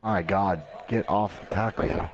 My God, get off the tackle.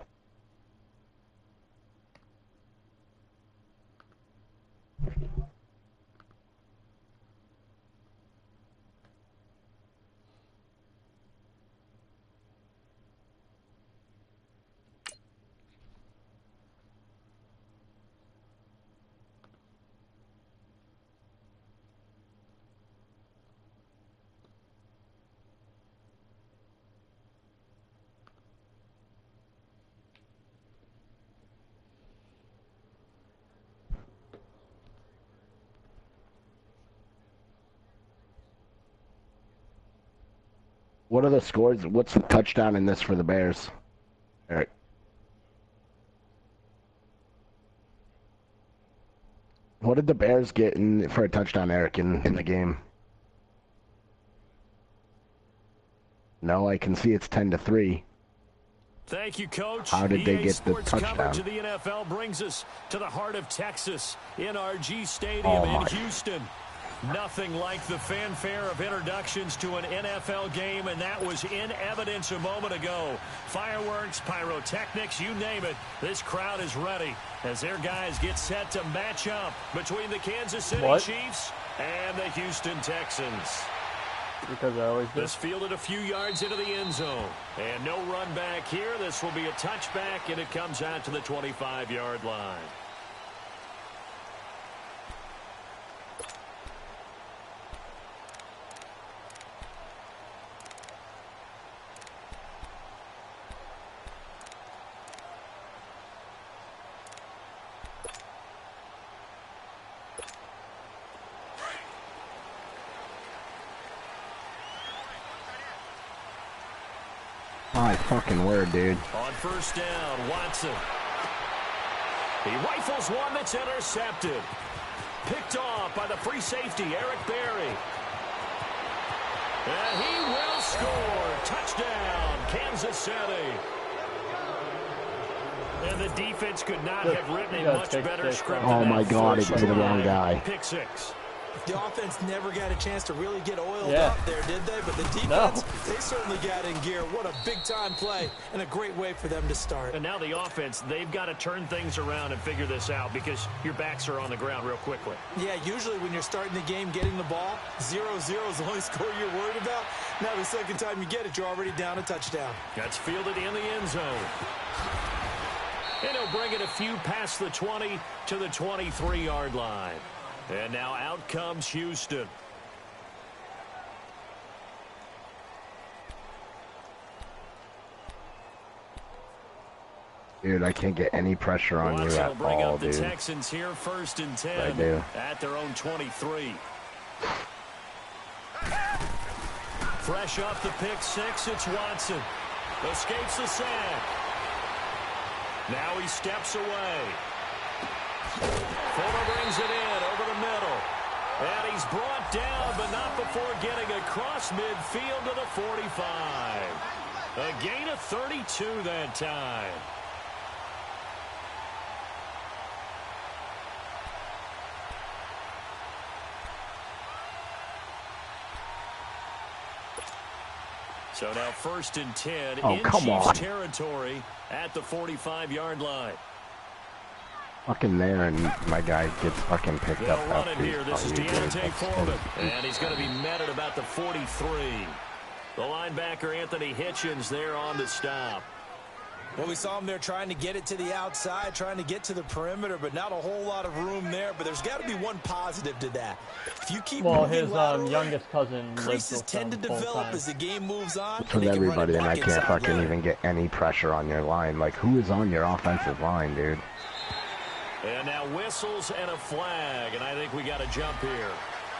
What are the scores? What's the touchdown in this for the Bears, Eric? What did the Bears get for a touchdown, Eric, in the game? No, I can see it's 10-3. Thank you, Coach. How did they get the Sports touchdown? Coverage of the NFL brings us to the heart of Texas, NRG Stadium in Houston. Nothing like the fanfare of introductions to an NFL game, and that was in evidence a moment ago. Fireworks, pyrotechnics, you name it. This crowd is ready as their guys get set to match up between the Kansas City Chiefs and the Houston Texans. Because I always do. This fielded a few yards into the end zone. And no run back here. This will be a touchback, and it comes out to the 25-yard line. My fucking word, dude. On first down, Watson. He rifles one that's intercepted. Picked off by the free safety, Eric Berry. And he will score. Touchdown, Kansas City. And the defense could not have written a much better script. Oh my God, it was the wrong guy. Pick six. The offense never got a chance to really get oiled up there, did they? But the defense, they certainly got in gear. What a big-time play and a great way for them to start. And now the offense, they've got to turn things around and figure this out because your backs are on the ground real quickly. Yeah, usually when you're starting the game, getting the ball, 0-0 is the only score you're worried about. Now the second time you get it, you're already down a touchdown. That's fielded in the end zone. And he'll bring it a few past the 20 to the 23-yard line. And now out comes Houston. Dude, I can't get any pressure on you at bring all, up the dude. Texans here, 1st and 10 I do. at their own 23. Fresh off the pick six, it's Watson. Escapes the sack. Now he steps away. Fuller brings it in over the middle. And he's brought down, but not before getting across midfield to the 45. A gain of 32 that time. So now 1st and 10 in Chiefs territory at the 45-yard line. Fucking there, and my guy gets fucking picked up. They'll run it here. This is Deontay Foreman, and he's going to be met at about the 43. The linebacker, Anthony Hitchens, there on the stop. Well, we saw him there trying to get it to the outside, trying to get to the perimeter, but not a whole lot of room there. But there's got to be one positive to that. If you keep his youngest cousin creases tend to develop as the game moves on. It's with everybody, and I can't fucking even get any pressure on your line. Like, who is on your offensive line, dude? And now whistles and a flag, and I think we got a jump here.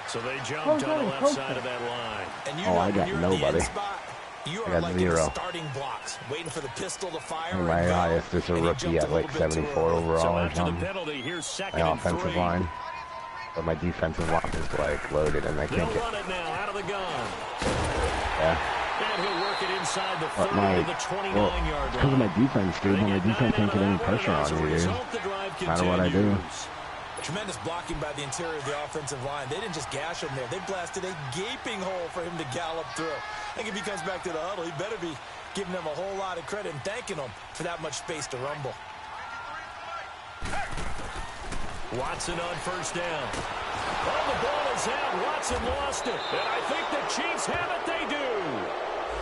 So they jumped on the left side of that line. And you I got nobody. You are like in the starting blocks, waiting for the pistol to fire. And my highest is a rookie at like 74 overall or something. My offensive line. But my defensive line is like loaded and I can't get. Run it now out of the gun. Yeah. And he'll work it inside the 30 to the 29-yard line. Because of my defense, dude. My defense can't get any pressure on me, dude. No matter what I do. Tremendous blocking by the interior of the offensive line. They didn't just gash him there. They blasted a gaping hole for him to gallop through. I think if he comes back to the huddle, he better be giving them a whole lot of credit and thanking them for that much space to rumble. Watson on first down. Oh, the ball is out. Watson lost it. And I think the Chiefs have it. They do.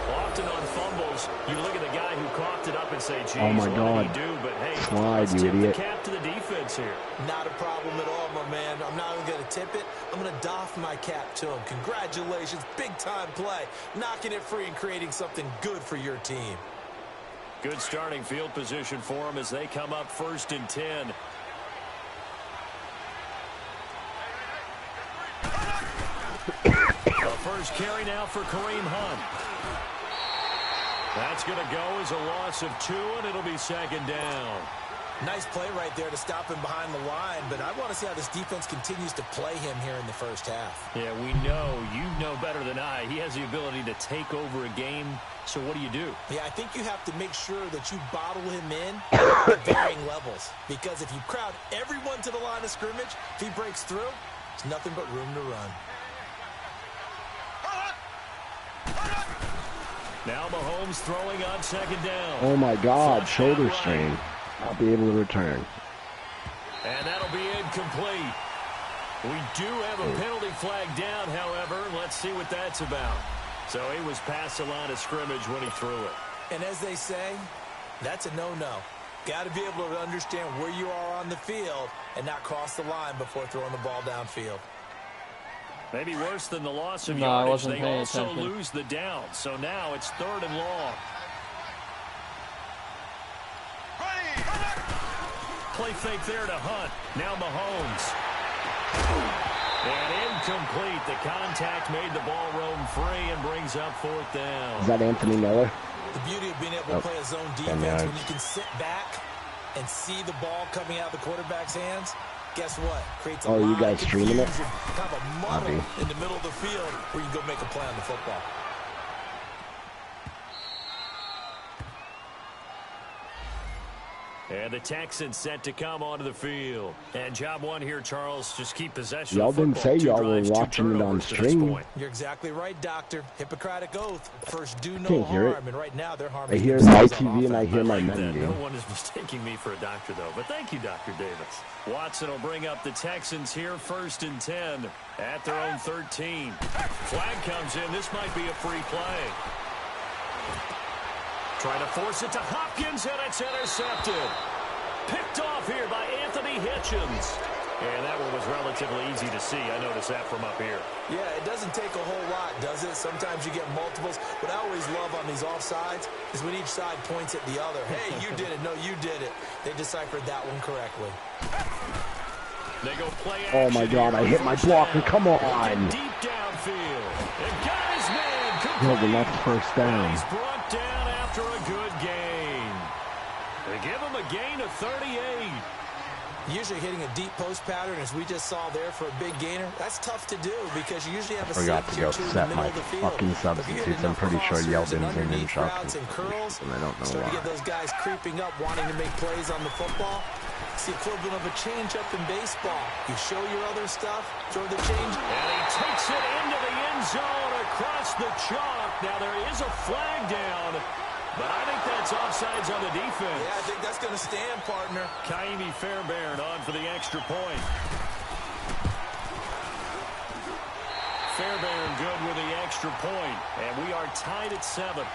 Often on fumbles, you look at the guy who coughed it up and say, geez, oh my what God. did he do? But hey, Slide, let's you tip idiot. the cap to the defense here. Not a problem at all, my man. I'm not even going to tip it. I'm going to doff my cap to him. Congratulations. Big-time play. Knocking it free and creating something good for your team. Good starting field position for them as they come up 1st and 10. The first carry now for Kareem Hunt. That's going to go as a loss of 2, and it'll be 2nd down. Nice play right there to stop him behind the line, but I want to see how this defense continues to play him here in the first half. Yeah, we know. You know better than I. He has the ability to take over a game, so what do you do? Yeah, I think you have to make sure that you bottle him in at varying levels, because if you crowd everyone to the line of scrimmage, if he breaks through, there's nothing but room to run. Now Mahomes throwing on 2nd down. Oh my God, shoulder strain. I'll be able to return. And that'll be incomplete. We do have a penalty flag down, however. Let's see what that's about. So he was past the line of scrimmage when he threw it. And as they say, that's a no-no. Got to be able to understand where you are on the field and not cross the line before throwing the ball downfield. Maybe worse than the loss of No, I yardage, wasn't they paying also attention. lose the down. So now it's 3rd and long. Play fake there to Hunt. Now Mahomes. And incomplete. The contact made the ball roam free and brings up 4th down. Is that Anthony Miller? The beauty of being able to play a zone defense when you can sit back and see the ball coming out of the quarterback's hands. Guess what? Creates a lot you guys of streaming it? confusion, kind of a muddle in the middle of the field where you can go make a play on the football. And the Texans set to come onto the field. And job one here, Charles, just keep possession Y'all of the didn't football. say y'all were watching it on stream. You're exactly right, Doctor. Hippocratic oath. First, do no Can't hear harm. it. And right now, they're I harming hear themselves my on TV and I offense. hear my Like that. menu. No one is mistaking me for a doctor, though. But thank you, Dr. Davis. Watson will bring up the Texans here, 1st and 10 at their own 13. Flag comes in. This might be a free play. Trying to force it to Hopkins, and it's intercepted. Picked off here by Anthony Hitchens. And that one was relatively easy to see. I noticed that from up here. Yeah, it doesn't take a whole lot, does it? Sometimes you get multiples. What I always love on these offsides is when each side points at the other. Hey, you did it. No, you did it. They deciphered that one correctly. They go play Oh my God, I hit my blocker. Come on. Deep downfield. And got his man. Yo, the next first down. He's brought down after a good gain. They give him a gain of 38. Usually hitting a deep post pattern, as we just saw there for a big gainer, that's tough to do because you usually have a Forgot to safety go or two in the set middle my of the field. fucking But if you get substitutes. I'm enough pretty sure crossers Yeldon's in underneath shock. routes and curls, And I don't know start to why. get those guys creeping up, wanting to make plays on the football. It's the equivalent of a change-up in baseball. You show your other stuff, throw the change. And he takes it into the end zone across the chalk. Now there is a flag down, but I think that's offsides on the defense. Yeah, I think that's going to stand, partner. Kaimi Fairbairn on for the extra point. Fairbairn good with the extra point, and we are tied at 7.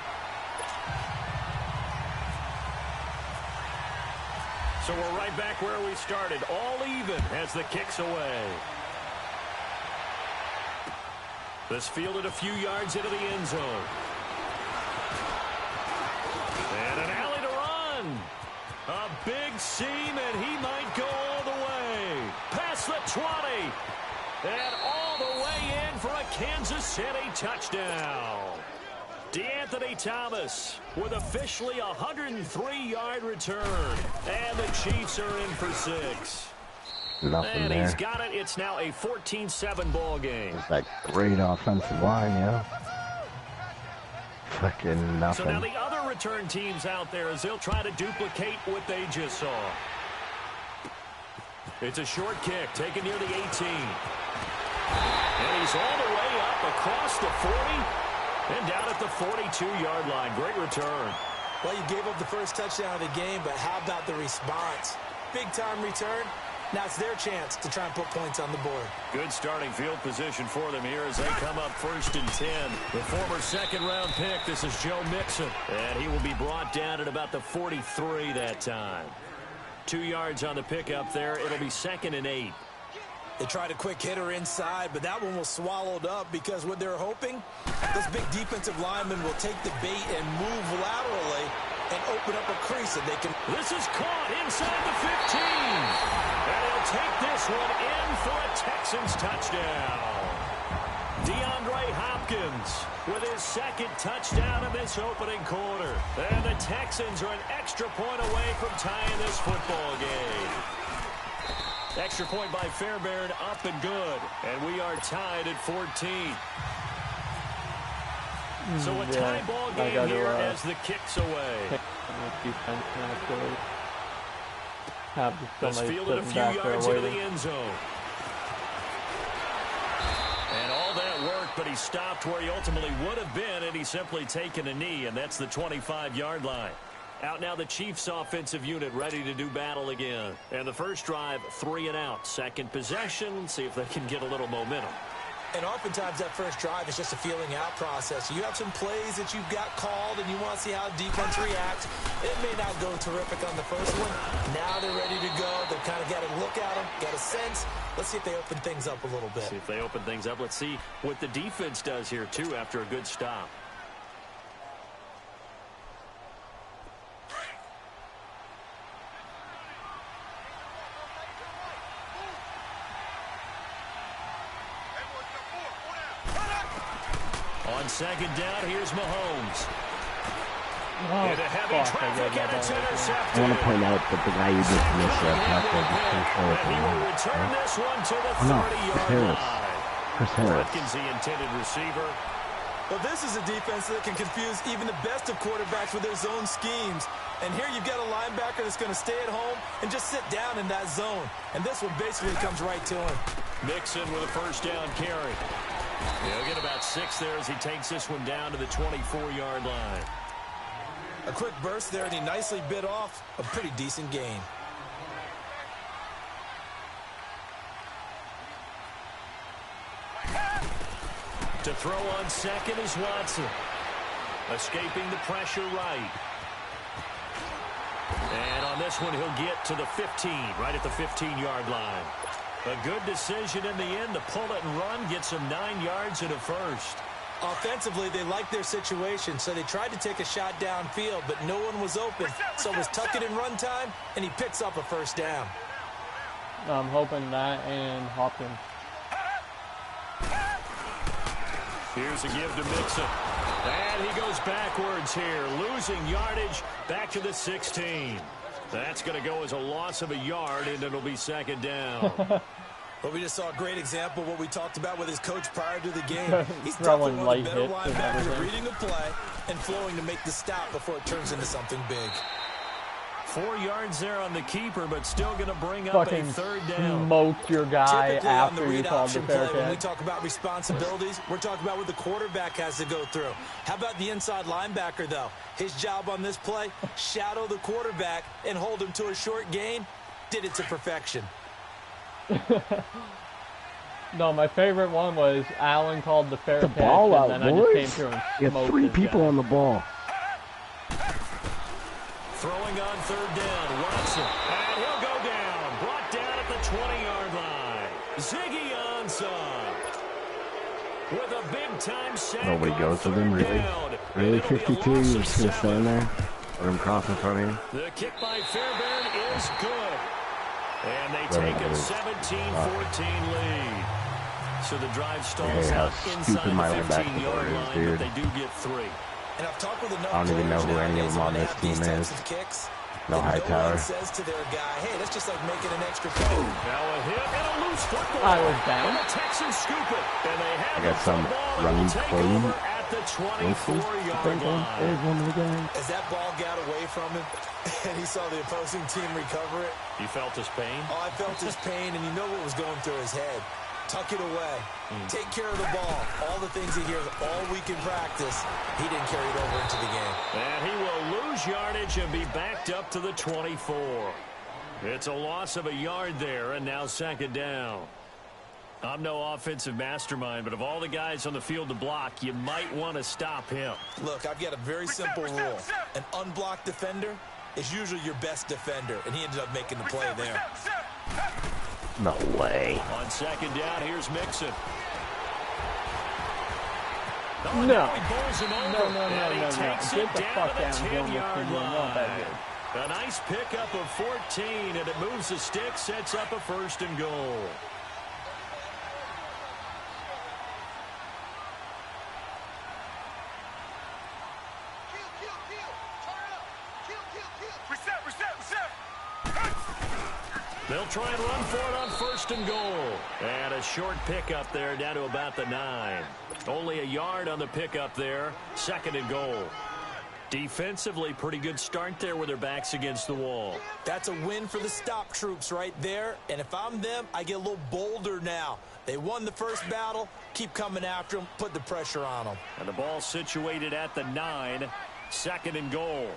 So we're right back where we started, all even as the kick's away. This fielded a few yards into the end zone. And an alley to run. A big seam, and he might go all the way. Past the 20. And all the way in for a Kansas City touchdown. DeAnthony Thomas with officially a 103-yard return. And the Chiefs are in for 6. Nothing And there. he's got it. It's now a 14-7 ball game. It's that great offensive line, yeah. Fucking nothing. So now the other return teams out there as they'll try to duplicate what they just saw. It's a short kick taken near the 18. And he's all the way up across the 40. And down at the 42-yard line. Great return. Well, you gave up the first touchdown of the game, but how about the response? Big-time return. Now it's their chance to try and put points on the board. Good starting field position for them here as they come up 1st and 10. The former second-round pick, this is Joe Mixon. And he will be brought down at about the 43 that time. 2 yards on the pickup there. It'll be 2nd and 8. They tried a quick hitter inside, but that one was swallowed up because what they're hoping, this big defensive lineman will take the bait and move laterally and open up a crease that they can. This is caught inside the 15. And he'll take this one in for a Texans touchdown. DeAndre Hopkins with his 2nd touchdown in this opening quarter. And the Texans are an extra point away from tying this football game. Extra point by Fairbairn, up and good. And we are tied at 14. So a tie ball game here as the kick's away. Let's field it a few yards into the end zone. And all that worked, but he stopped where he ultimately would have been, and he's simply taken a knee, and that's the 25-yard line. Out now the Chiefs offensive unit ready to do battle again. And the first drive, 3 and out. Second possession, see if they can get a little momentum. And oftentimes that first drive is just a feeling out process. You have some plays that you've got called and you want to see how defense reacts. It may not go terrific on the first one. Now they're ready to go. They've kind of got to look at them, get a sense. Let's see if they open things up a little bit. See if they open things up. Let's see what the defense does here, too, after a good stop. On second down, here's Mahomes. Oh, Into heavy traffic, and it's intercepted. I want to point out that the guy you just missed that tackle just came forward And he will return this one to the 30-yard line. Chris Harris. Watkins, the intended receiver. Well, this is a defense that can confuse even the best of quarterbacks with their zone schemes. And here you've got a linebacker that's going to stay at home and just sit down in that zone. And this one basically comes right to him. Mixon with a first down carry. He'll get about 6 there as he takes this one down to the 24-yard line. A quick burst there, and he nicely bit off a pretty decent gain. To throw on second is Watson. Escaping the pressure right. And on this one, he'll get to the 15, right at the 15-yard line. A good decision in the end to pull it and run, get some 9 yards and a first. Offensively, they liked their situation, so they tried to take a shot downfield, but no one was open. So it was tuck it in run time, and he picks up a first down. I'm hoping that and Hopkins. Here's a give to Mixon. And he goes backwards here, losing yardage back to the 16. That's going to go as a loss of a yard, and it'll be second down. But we just saw a great example of what we talked about with his coach prior to the game. He's throwing definitely one of the better light hits linebackers, reading a play and flowing to make the stop before it turns into something big. 4 yards there on the keeper, but still going to bring up a third down. Smoke your guy Typically after on the you called the fair play, when we catch. talk about responsibilities, we're talking about what the quarterback has to go through. How about the inside linebacker, though? His job on this play, shadow the quarterback and hold him to a short gain. Did it to perfection. No, my favorite one was Allen called the fair catch, ball out, and then boys. I just came through and You smoked got 3 his people guy. on the ball. Throwing on third down, Watson. And he'll go down. Brought down at the 20-yard line. Ziggy Ansah with a big-time sack. Nobody goes with him, really? Really, 52? You're just going to stand there? Let him cross in front of you? The kick by Fairbairn is good. And they take a 17-14 lead. So the drive stalls out inside the 15-yard line, but they do get 3. And I've talked with enough I don't even know who any of them on this team is. No Hightower. Says to their guy, hey, that's just like making an extra play. Now a hit and a loose football. I was down. And the Texans scoop it. And they have I got some running play. at the 24-yard line. As that ball got away from him, and he saw the opposing team recover it. You felt his pain? Oh, I felt his pain, and you know what was going through his head. tuck it away, take care of the ball. All the things he hears all week in practice, he didn't carry it over into the game. And he will lose yardage and be backed up to the 24. It's a loss of a yard there, and now second down. I'm no offensive mastermind, but of all the guys on the field to block, you might want to stop him. Look, I've got a very simple rule. An unblocked defender is usually your best defender, and he ended up making the play there. No way. On second down, here's Mixon. No. No. Get the fuck down. 10-yard line. A nice pickup of 14, and it moves the stick, sets up a 1st and goal. They'll try and run for it on 1st and goal. And a short pickup there down to about the 9. Only a yard on the pickup there. 2nd and goal. Defensively, pretty good start there with their backs against the wall. That's a win for the stop troops right there. And if I'm them, I get a little bolder now. They won the first battle. Keep coming after them. Put the pressure on them. And the ball situated at the 9. 2nd and goal.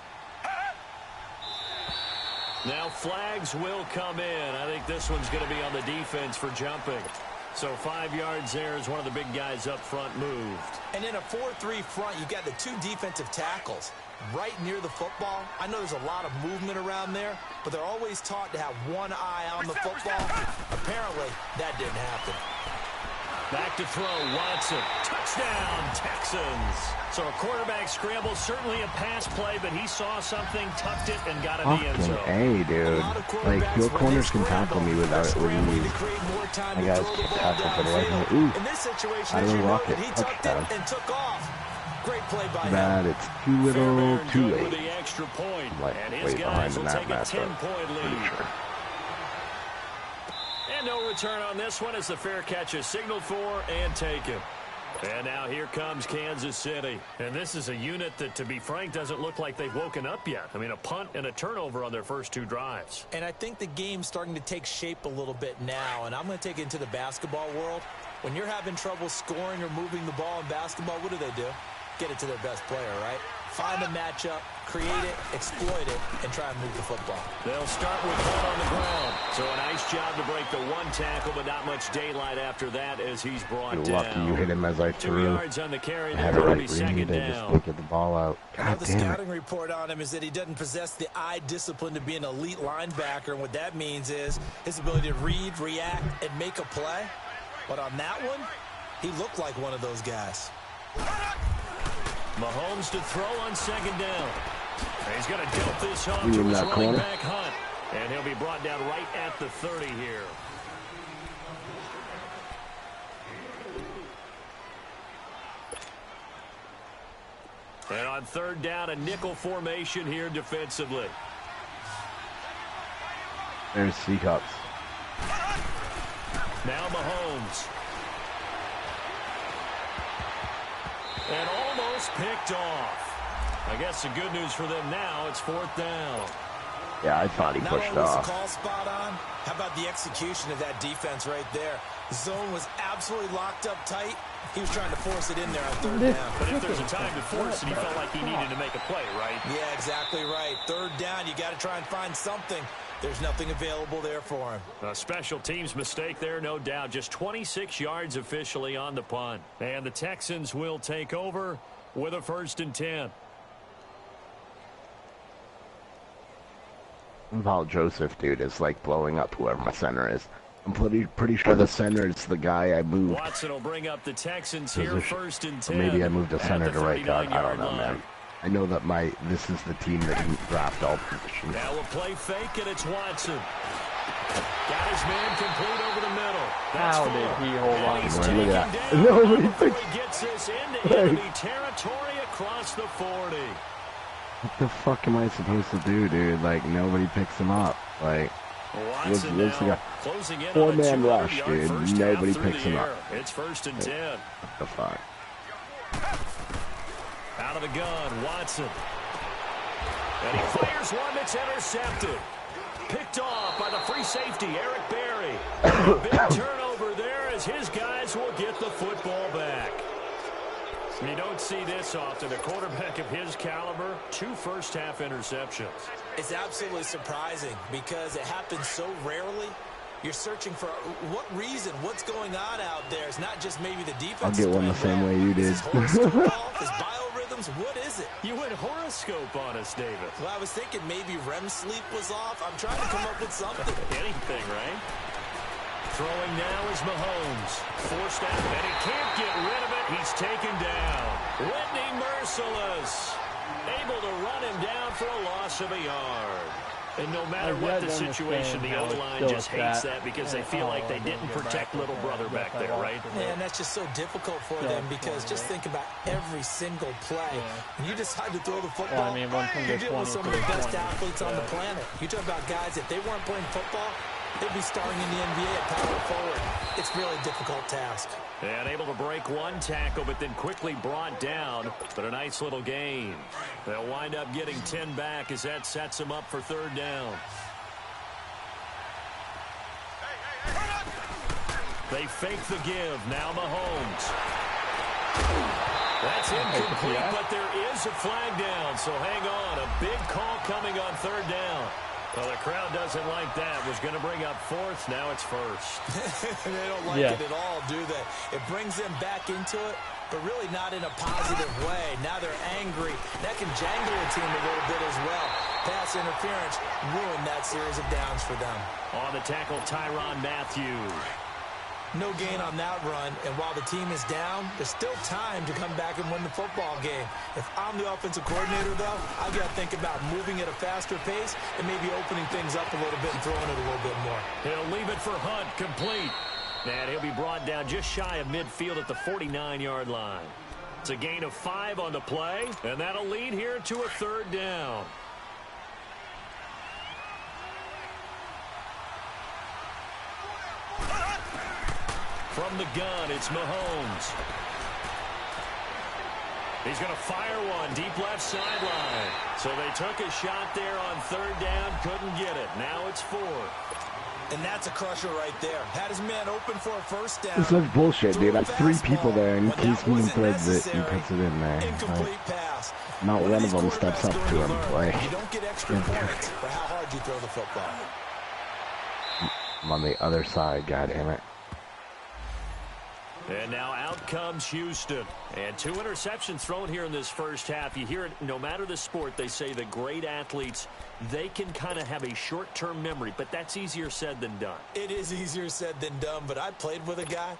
Now flags will come in. I think this one's going to be on the defense for jumping. So 5 yards there as one of the big guys up front moved. And in a 4-3 front, you've got the 2 defensive tackles right near the football. I know there's a lot of movement around there, but they're always taught to have one eye on the football. Apparently, that didn't happen. Back to throw, Watson. Touchdown, Texans. So a quarterback scramble, certainly a pass play, but he saw something, tucked it, and got in the end zone. Hey, dude. Like, your corners can tackle me without it with ease. I got to tackle for the life of me. Ooh. I don't rock it. Touchdown. Great play by bad. him. It's too little, too late. The extra point. I'm like way behind in that matchup. Pretty sure. And no return on this one as the fair catch is signaled for and taken. And now here comes Kansas City. And this is a unit that, to be frank, doesn't look like they've woken up yet. I mean, a punt and a turnover on their first 2 drives. And I think the game's starting to take shape a little bit now. And I'm going to take it into the basketball world. When you're having trouble scoring or moving the ball in basketball, what do? Get it to their best player, right? Find a matchup, create it, exploit it, and try and move the football. They'll start with 1 on the ground. So a nice job to break the 1 tackle, but not much daylight after that as he's brought down. You're lucky you hit him as I 2 threw. yards on the carry. I had it right read. They just looked at the ball out. God the damn scouting report on him is that he doesn't possess the eye discipline to be an elite linebacker. And what that means is his ability to read, react, and make a play. But on that one, he looked like one of those guys. Mahomes to throw on 2nd down. He's going to dump this off to his running corner back Hunt. And he'll be brought down right at the 30 here. And on 3rd down, a nickel formation here defensively. There's Seacups. Now Mahomes. And almost picked off. I guess the good news for them now, it's 4th down. Yeah, I thought he pushed off. The call spot on. How about the execution of that defense right there? The zone was absolutely locked up tight. He was trying to force it in there on 3rd down. But if there's a time to force it, he felt like he needed to make a play, right? Yeah, exactly right. 3rd down, you got to try and find something. There's nothing available there for him. A special teams mistake there, no doubt. Just 26 yards officially on the punt. And the Texans will take over with a 1st and 10. Val Joseph, dude, is like blowing up whoever my center is. I'm pretty sure the center is the guy I moved. Watson will bring up the Texans here, 1st and 10. Maybe I moved the center to right guard. I don't know, man. I know that this is the team that can draft all positions. Now we'll play fake, and it's Watson. Got his man complete over the middle. That's How did he hold on? Look at that. Nobody picks. He gets this into enemy territory across the 40. What the fuck am I supposed to do, dude? Like, nobody picks him up. Like, what's the closing in 4-man rush, dude. Nobody picks him up. It's 1st and 10. What the fuck? Out of the gun, Watson. And he fires one that's intercepted. Picked off by the free safety, Eric Berry. Big turnover there as his guys will get the football back. You don't see this often. A quarterback of his caliber, 2 first-half interceptions. It's absolutely surprising because it happens so rarely. You're searching for what reason, what's going on out there. It's not just maybe the defense. I'll get one the same way you did. Is horoscope ball? Is biorhythms? What is it? You went horoscope on us, David. Well, I was thinking maybe REM sleep was off. I'm trying to come up with something. Anything, right? Throwing now is Mahomes. Forced out, and he can't get rid of it. He's taken down. Whitney merciless. Able to run him down for a loss of a yard. And no matter what the situation, the O-line just hates that because they feel like they didn't protect little brother back there, right? Yeah, and that's just so difficult for them because just think about every single play. When you decide to throw the football, you're dealing with some of the best athletes on the planet. You talk about guys, if they weren't playing football, they'd be starring in the NBA at power forward. It's really a difficult task. And able to break one tackle, but then quickly brought down. But a nice little gain. They'll wind up getting 10 back as that sets them up for 3rd down. They fake the give. Now Mahomes. That's incomplete, but there is a flag down. So hang on. A big call coming on 3rd down. Well, the crowd doesn't like that. Was going to bring up 4th. Now it's 1st. They don't like it at all, do they? It brings them back into it, but really not in a positive way. Now they're angry. That can jangle a team a little bit as well. Pass interference ruined that series of downs for them. On the tackle, Tyrann Mathieu. No gain on that run, and while the team is down, there's still time to come back and win the football game. If I'm the offensive coordinator, though, I've got to think about moving at a faster pace and maybe opening things up a little bit and throwing it a little bit more. He'll leave it for Hunt, complete. And he'll be brought down just shy of midfield at the 49-yard line. It's a gain of 5 on the play, and that'll lead here to a 3rd down. From the gun, it's Mahomes. He's going to fire one deep left sideline. So they took a shot there on 3rd down, couldn't get it. Now it's 4. And that's a crusher right there. Had his man open for a 1st down. This is bullshit, dude. That's 3 people there, and Case Keenum threads it and puts it in there. Incomplete pass. Not one of them steps up to him. Like, you don't get extra points for how hard you throw the football. I'm on the other side, goddammit. And now out comes Houston. And 2 interceptions thrown here in this first half. You hear it, no matter the sport, they say the great athletes, they can kind of have a short-term memory, but that's easier said than done. It is easier said than done, but I played with a guy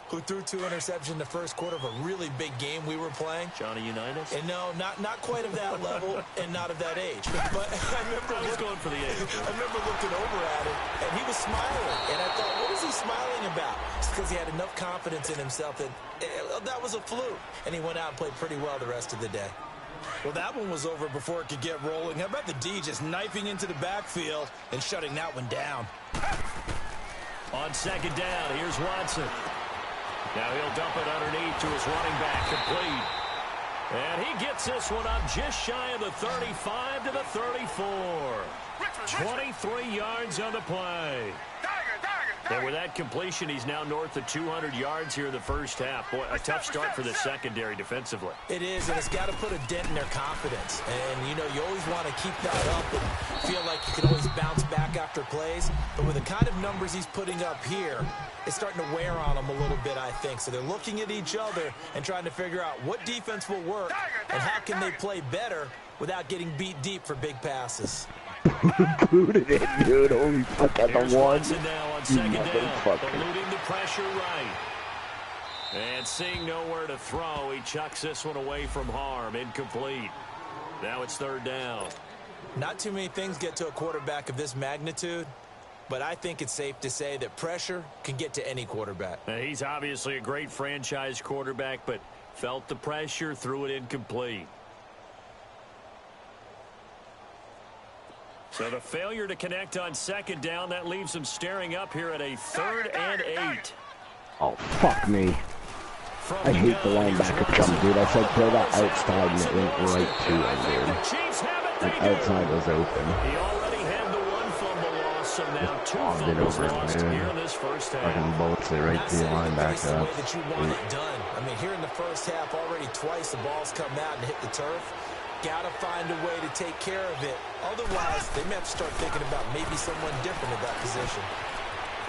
who threw 2 interceptions in the first quarter of a really big game we were playing. Johnny Unitas? And no, not quite of that level and not of that age. But I remember going for the age. I remember looking over at him, and he was smiling. And I thought, what is he smiling about? It's because he had enough confidence in himself that that was a fluke. And he went out and played pretty well the rest of the day. Well, that one was over before it could get rolling. How about the D just knifing into the backfield and shutting that one down? On 2nd down, here's Watson. Now he'll dump it underneath to his running back, complete. And he gets this one up just shy of the 35 to the 34. 23 yards on the play. And with that completion, he's now north of 200 yards here in the first half. Boy, a tough start for the secondary defensively. It is, and it's got to put a dent in their confidence. And, you know, you always want to keep that up and feel like you can always bounce back after plays. But with the kind of numbers he's putting up here, it's starting to wear on them a little bit, I think. So they're looking at each other and trying to figure out what defense will work and how can they play better without getting beat deep for big passes. Booted it, dude. Holy fuck, at the one. Now on 2nd down, eluding the pressure right. And seeing nowhere to throw, he chucks this one away from harm. Incomplete. Now it's 3rd down. Not too many things get to a quarterback of this magnitude, but I think it's safe to say that pressure can get to any quarterback. Now, he's obviously a great franchise quarterback, but felt the pressure, threw it incomplete. So the failure to connect on 2nd down, that leaves him staring up here at a 3rd and 8. Oh, fuck me. I hate the linebacker jump, dude. I said throw that outside and it went right to him, dude. The outside was open. He already had the 1 fumble loss, So now 2 fumbles lost here in this first half. Fucking bolts it right to your linebacker. The way that you want it done. I mean, here in the first half, already twice the ball's come out and hit the turf. Got to find a way to take care of it. Otherwise, they may have to start thinking about maybe someone different at that position.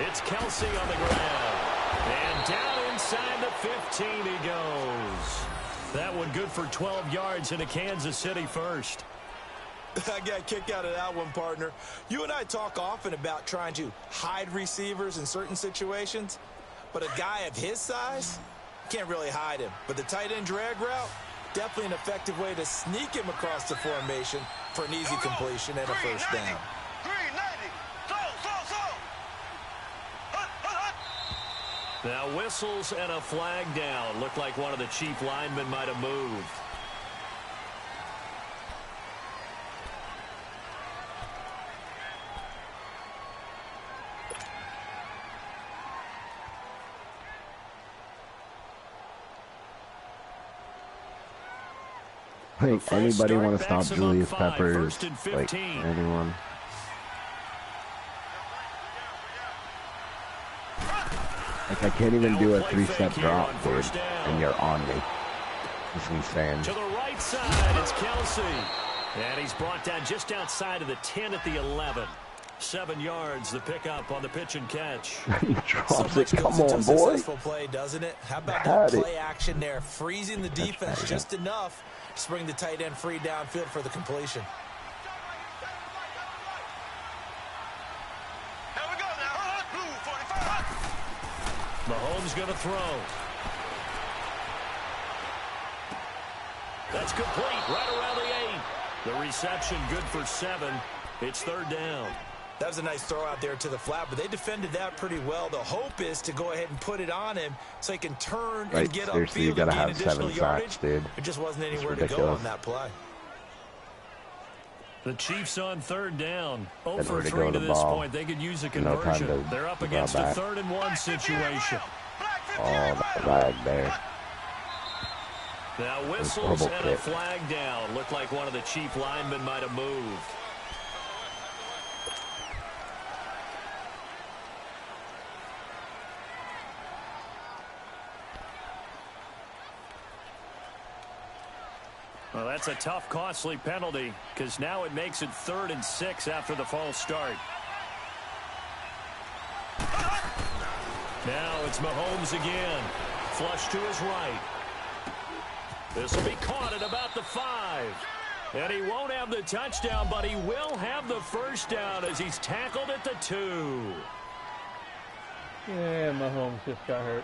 It's Kelsey on the ground. And down inside the 15 he goes. That one good for 12 yards into Kansas City first. I got a kick out of that one, partner. You and I talk often about trying to hide receivers in certain situations, but a guy of his size, can't really hide him. But the tight end drag route, definitely an effective way to sneak him across the formation for an easy completion and a first down. Now whistles and a flag down. Looked like one of the chief linemen might have moved. Like, anybody want to stop Julius Peppers? Like, anyone? Like, I can't even do a 3-step drop, dude, and you're on me. It's insane. To the right side, it's Kelsey. And he's brought down just outside of the 10 at the 11. 7 yards, the pickup on the pitch and catch. He drops it. Come on, boy. Successful play, doesn't it? How about that play action there? Freezing the defense just enough to bring the tight end free downfield for the completion. Mahomes going to throw. That's complete right around the 8. The reception good for 7. It's 3rd down. That was a nice throw out there to the flat, but they defended that pretty well. The hope is to go ahead and put it on him so he can turn and get upfield and gain additional yardage. Dude. It just wasn't anywhere to go on that play. The Chiefs on 3rd down. 0 for 3 to this point. They could use a conversion. They're up against a 3rd and 1 situation. Oh, that flag there. Now whistles and a flag down. Looked like one of the chief linemen might have moved. Well, that's a tough, costly penalty because now it makes it 3rd and 6 after the false start. Now it's Mahomes again. Flush to his right. This will be caught at about the 5. And he won't have the touchdown, but he will have the first down as he's tackled at the 2. Yeah, Mahomes just got hurt.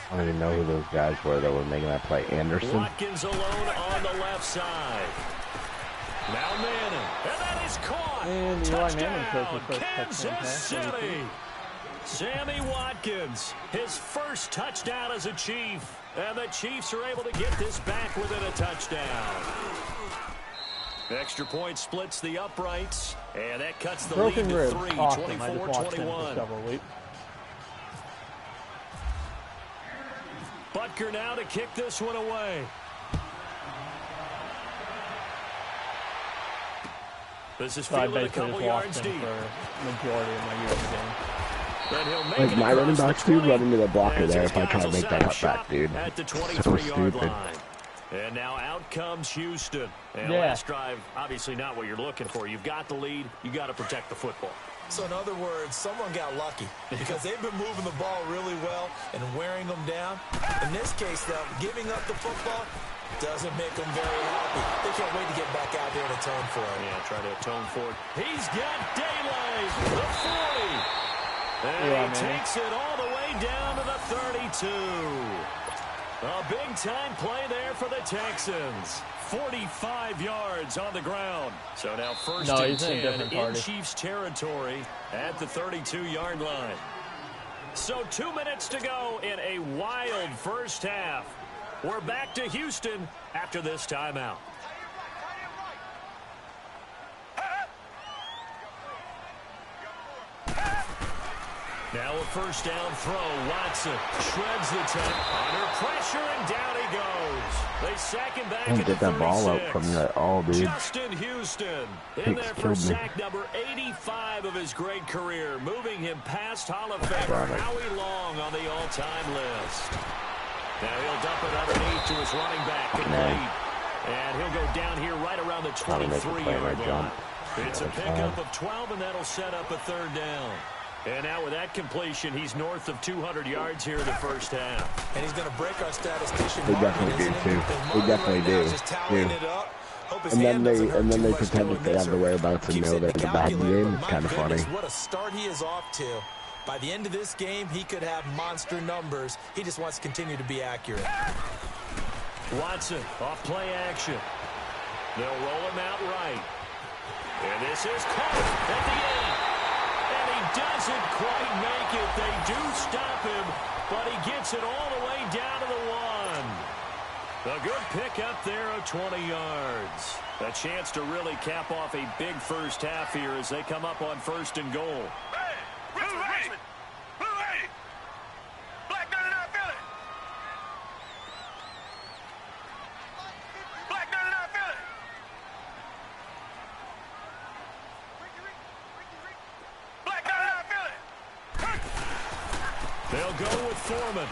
I don't even know who those guys were that were making that play. Anderson? Watkins alone on the left side. Now Manning. And that is caught. And touchdown, Kansas City. Sammy Watkins, his first touchdown as a Chief. And the Chiefs are able to get this back within a touchdown. Extra point splits the uprights. And that cuts the lead to 3, 24-21. Butker now to kick this one away. This is fielded a couple yards deep. Majority of my years game. Like my running backs too, running to the blocker there if I try to make that cutback, dude. At the So 23-yard stupid. line. And now out comes Houston. And last drive, obviously not what you're looking for. You've got the lead. You got to protect the football. So in other words, someone got lucky because they've been moving the ball really well and wearing them down. In this case, though, giving up the football doesn't make them very happy. They can't wait to get back out there and atone for it. Yeah, try to atone for it. He's got daylight. The 40. And he takes it all the way down to the 32. A big-time play there for the Texans. 45 yards on the ground. So now first and 10 in Chiefs territory at the 32-yard line. So 2 minutes to go in a wild first half. We're back to Houston after this timeout. Now a first down throw. Watson shreds the tackle. Under pressure, and down he goes. They sack him back at the 36. Get that ball out from that all, dude. Justin Houston in there for sack number 85 of his great career, moving him past Hall of Famer Howie Long on the all-time list. Now he'll dump it underneath to his running back, complete. And he'll go down here right around the 23-yard line. It's a pickup of 12, and that'll set up a third down. And now with that completion, he's north of 200 yards here in the first half. And he's going to break our statistician. They definitely do, too. They definitely do. And then they pretend that they have the whereabouts and know that it's a bad game. It's kind of funny. What a start he is off to. By the end of this game, he could have monster numbers. He just wants to continue to be accurate. Watson off play action. They'll roll him out right. And this is caught at the end. And he doesn't quite make it. They do stop him, but he gets it all the way down to the 1. A good pickup there of 20 yards. A chance to really cap off a big first half here as they come up on 1st and goal. Richmond! Black 99 Philly! Black 99 Philly! Black 99 Philly! They'll go with Foreman.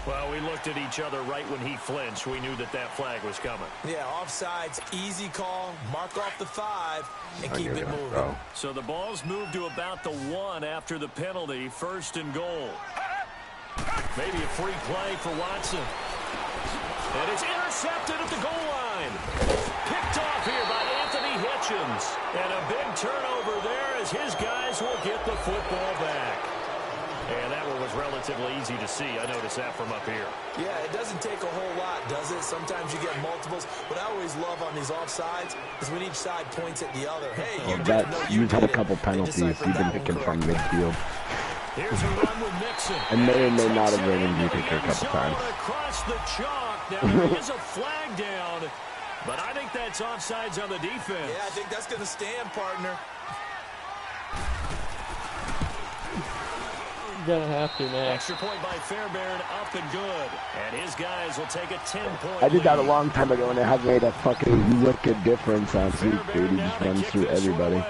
Well, we looked at each other right when he flinched. We knew that that flag was coming. Yeah, offsides, easy call. Mark off the 5 and keep it moving. So the ball's moved to about the 1 after the penalty. 1st and goal. Maybe a free play for Watson. And it's intercepted at the goal line. Picked off here by Anthony Hitchens. And a big turnover there as his guys will get the football back. And that one was relatively easy to see. I noticed that from up here. Yeah, it doesn't take a whole lot, does it? Sometimes you get multiples. What I always love on these offsides is when each side points at the other. Hey, you've had a couple penalties you've been picking from midfield. Here's a run with Mixon. And may or may not have been in you a couple times. Across the chalk. Now there is a flag down, but I think that's offsides on the defense. Yeah, I think that's going to stand, partner. Gonna have to, man. Extra point by Fairbairn, up and good. And his guys will take a 10-point I did that a long time ago, and it has made a fucking wicked difference on Zeke, dude. He just runs through everybody.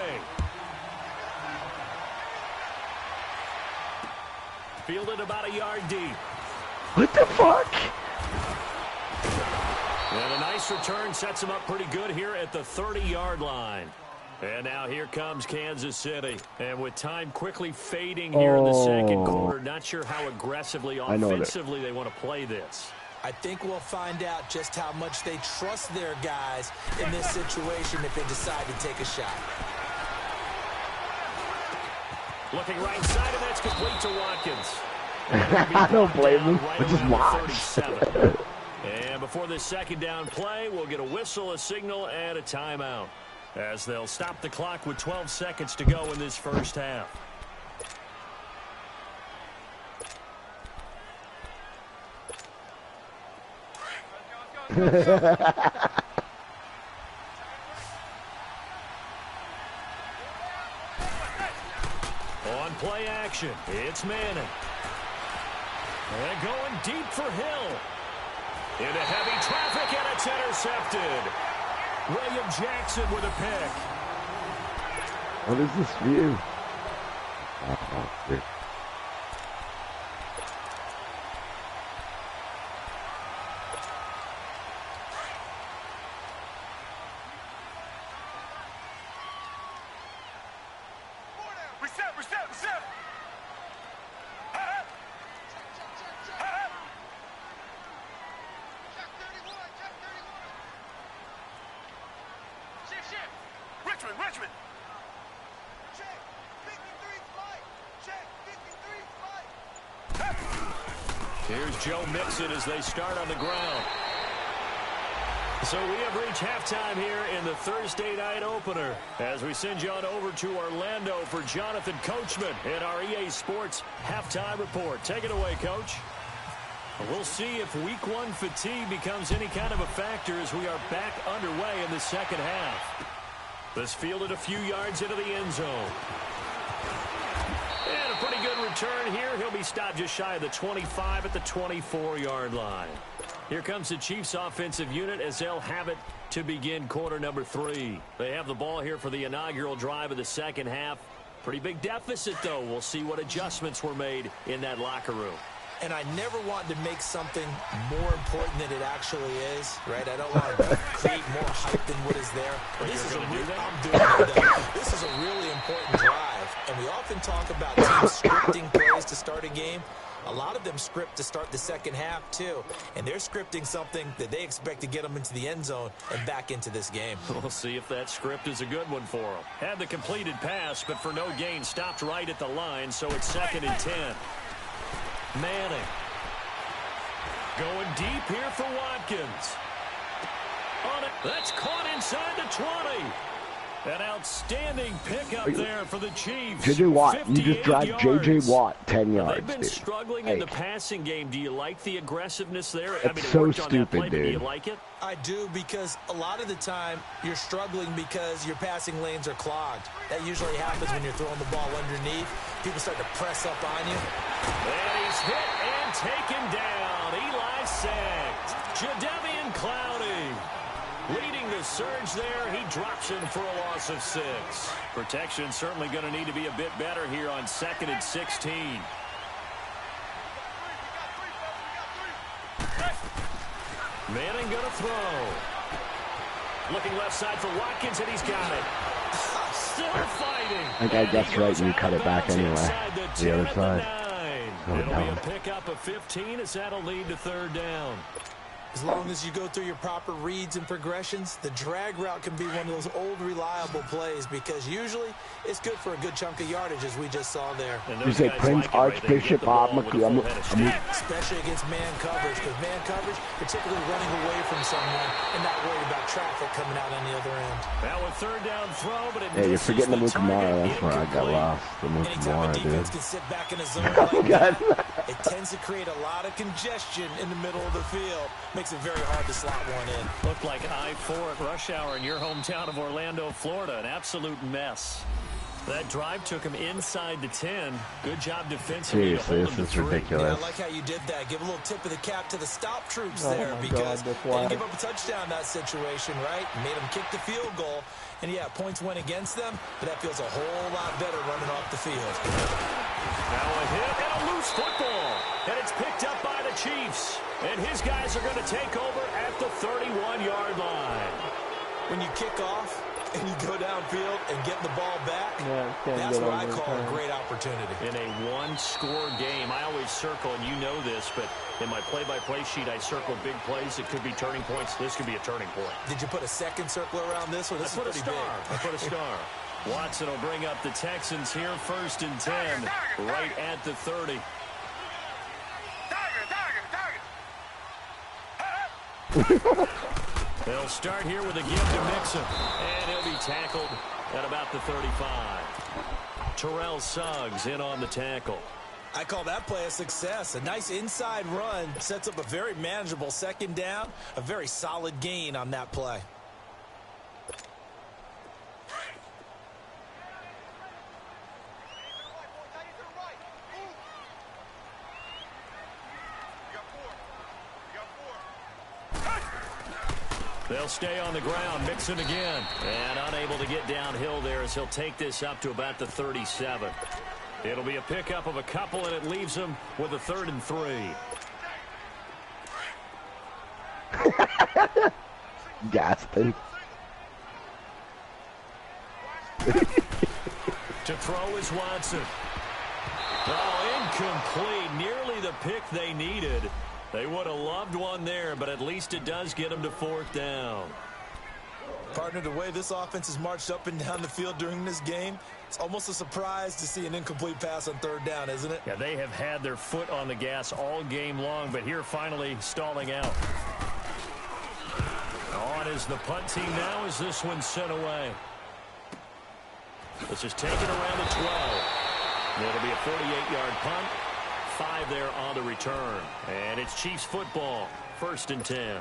Fielded about a yard deep. What the fuck? And a nice return sets him up pretty good here at the 30-yard line. And now here comes Kansas City. And with time quickly fading here in the second quarter, not sure how aggressively, offensively they want to play this. I think we'll find out just how much they trust their guys in this situation if they decide to take a shot. Looking right side, and that's complete to Watkins. I don't blame him. Just watch. And before this second down play, we'll get a whistle, a signal, and a timeout, as they'll stop the clock with 12 seconds to go in this first half. On play action, it's Manning. And going deep for Hill. Into heavy traffic, and it's intercepted. William Jackson with a pick. What is this view? Oh, dude. Reset. Richmond. Check. 53 flight. Check. 53 flight. Here's Joe Mixon as they start on the ground. So we have reached halftime here in the Thursday night opener as we send you on over to Orlando for Jonathan Coachman in our EA Sports halftime report. Take it away, Coach. We'll see if week one fatigue becomes any kind of a factor as we are back underway in the second half. This fielded a few yards into the end zone. And a pretty good return here. He'll be stopped just shy of the 25 at the 24-yard line. Here comes the Chiefs offensive unit as they'll have it to begin quarter number 3. They have the ball here for the inaugural drive of the second half. Pretty big deficit, though. We'll see what adjustments were made in that locker room. And I never want to make something more important than it actually is, right? I don't want to create more hype than what is there. But this is I'm doing it. This is a really important drive. And we often talk about teams scripting plays to start a game. A lot of them script to start the second half, too. And they're scripting something that they expect to get them into the end zone and back into this game. We'll see if that script is a good one for them. Had the completed pass, but for no gain, stopped right at the line, so it's 2nd and 10. Manning. Going deep here for Watkins. On it. That's caught inside the 20. An outstanding pickup there for the Chiefs. J.J. Watt, you just drive J.J. Watt 10 yards, They've been struggling in the passing game. Do you like the aggressiveness there? It's so stupid, dude. Do you like it? I do, because a lot of the time you're struggling because your passing lanes are clogged. That usually happens when you're throwing the ball underneath. People start to press up on you. And he's hit and taken down. Eli sacked. Jadeveon Clowney leading the surge there. He drops him for a loss of 6. Protection certainly going to need to be a bit better here on 2nd and 16. Manning going to throw. Looking left side for Watkins, and he's got it. Still fighting. I guess right, and you cut it back anyway. The other side. It'll be a pickup of 15 as that'll lead to 3rd down. As long as you go through your proper reads and progressions, the drag route can be one of those old reliable plays, because usually it's good for a good chunk of yardage, as we just saw there. You say Prince Archbishop Bob McCool. Especially against man coverage, because man coverage, particularly running away from someone and not worried about traffic coming out on the other end. Now a 3rd down throw, but you're forgetting the move tomorrow. That's where I got lost. The move tomorrow, dude. Can sit back in a zone like that, it tends to create a lot of congestion in the middle of the field. Makes it very hard to slot one in. Looked like I-4 at rush hour in your hometown of Orlando, Florida. An absolute mess. That drive took him inside the 10. Good job defensively. Seriously, this is ridiculous. Yeah, I like how you did that. Give a little tip of the cap to the stop troops there, because they didn't give up a touchdown in that situation, right? Made them kick the field goal. And yeah, points went against them, but that feels a whole lot better running off the field. Now a hit and a loose football. And it's picked up by the Chiefs. And his guys are going to take over at the 31-yard line. When you kick off and you go downfield and get the ball back, that's what I call a great opportunity. In a one-score game, I always circle, and you know this, but in my play-by-play sheet, I circle big plays. It could be turning points. This could be a turning point. Did you put a second circle around this one? This is pretty big. I put a star. Watson will bring up the Texans here, 1st and 10, right at the 30. They'll start here with a give to Mixon, and he'll be tackled at about the 35. Terrell Suggs in on the tackle. I call that play a success. A nice inside run sets up a very manageable 2nd down, a very solid gain on that play. They'll stay on the ground. Mixon again. And unable to get downhill there as he'll take this up to about the 37. It'll be a pickup of a couple, and it leaves him with a 3rd and 3. Gasping. To throw is Watson. Oh, incomplete. Nearly the pick they needed. They would have loved one there, but at least it does get them to 4th down. Partner, the way this offense has marched up and down the field during this game, it's almost a surprise to see an incomplete pass on 3rd down, isn't it? Yeah, they have had their foot on the gas all game long, but here finally stalling out. On is the punt team now as this one's sent away. This is taken around the 12. It'll be a 48-yard punt. 5 there on the return. And it's Chiefs football, 1st and 10.